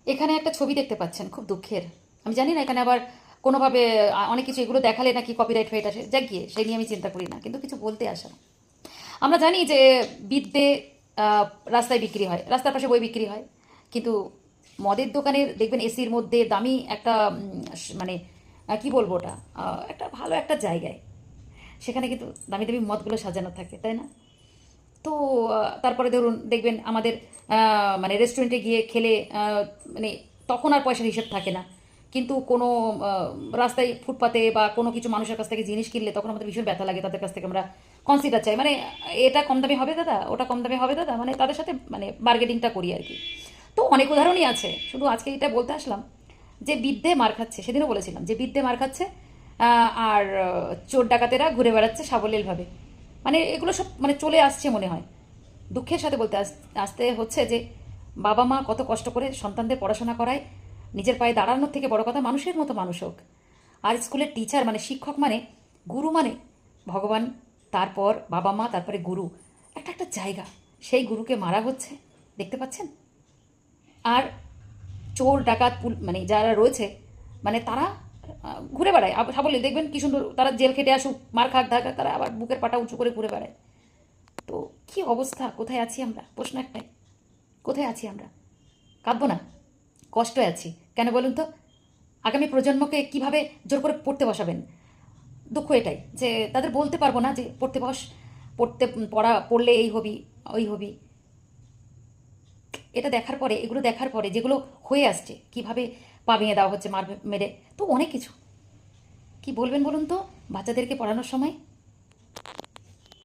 এখানে একটা ছবি দেখতে পাচ্ছেন, খুব দুঃখের। আমি জানি না এখানে আবার কোনোভাবে অনেক কিছু এগুলো দেখালে নাকি কপিরাইট হয়ে আসে, যাক গিয়ে সেই নিয়ে আমি চিন্তা করি না, কিন্তু কিছু বলতে আসা। আমরা জানি যে বিদ্যে আহ, রাস্তায় বিক্রি হয়, রাস্তার পাশে বই বিক্রি হয়, কিন্তু মদের দোকানের দেখবেন এসির মধ্যে দামি একটা মানে কি বলবো ওটা, একটা ভালো একটা জায়গায় সেখানে কিন্তু দামি দামি মদগুলো সাজানো থাকে, তাই না? তো তারপরে ধরুন দেখবেন আমাদের মানে রেস্টুরেন্টে গিয়ে খেলে মানে তখন আর পয়সার হিসেব থাকে না, কিন্তু কোনো রাস্তায় ফুটপাতে বা কোনো কিছু মানুষের কাছ থেকে জিনিস কিনলে তখন আমাদের ভীষণ ব্যথা লাগে, তাদের কাছ থেকে আমরা কনসিডার চাই, মানে এটা কম দামে হবে দাদা, ওটা কম দামে হবে দাদা, মানে তাদের সাথে মানে বার্গেনিংটা করি আর কি। তো অনেক উদাহরণই আছে, শুধু আজকে এটা বলতে আসলাম যে বিদ্যে মার খাচ্ছে, সেদিনও বলেছিলাম যে বিদ্যে মার খাচ্ছে, আর চোর ডাকাতেরা ঘুরে বেড়াচ্ছে সাবলীলভাবে। মানে এগুলো সব মানে চলে আসছে মনে হয়। দুঃখের সাথে বলতে আসতে হচ্ছে যে বাবা মা কত কষ্ট করে সন্তানদের পড়াশোনা করায়, নিজের পায়ে দাঁড়ানোর থেকে বড় কথা মানুষের মতো মানুষ হোক। আর স্কুলের টিচার মানে শিক্ষক মানে গুরু মানে ভগবান, তারপর বাবা মা, তারপরে গুরু, একটা একটা জায়গা, সেই গুরুকে মারা হচ্ছে, দেখতে পাচ্ছেন? আর চোর ডাকাত মানে যারা রয়েছে মানে তারা ঘুরে বেড়ায় সাবলীল, দেখবেন কি সুন্দর, তারা জেল খেটে আসুক, মার খাক ধাক, তারা আবার বুকের পাটা উঁচু করে ঘুরে বেড়ায়। তো কি অবস্থা, কোথায় আছি আমরা, প্রশ্ন একটাই, কোথায় আছি আমরা? কাঁদবো না, কষ্টে আছি, কেন বলুন তো? আগামী প্রজন্মকে কিভাবে জোর করে পড়তে বসাবেন? দুঃখ এটাই যে তাদের বলতে পারবো না যে পড়তে বস, পড়তে পড়লে এই হবি, ওই হবি। এটা দেখার পরে, এগুলো দেখার পরে যেগুলো হয়ে আসছে, কিভাবে পা ভেঙে দেওয়া হচ্ছে মার মেরে, তো অনেক কিছু কি বলবেন বলুন তো বাচ্চাদেরকে পড়ানোর সময়?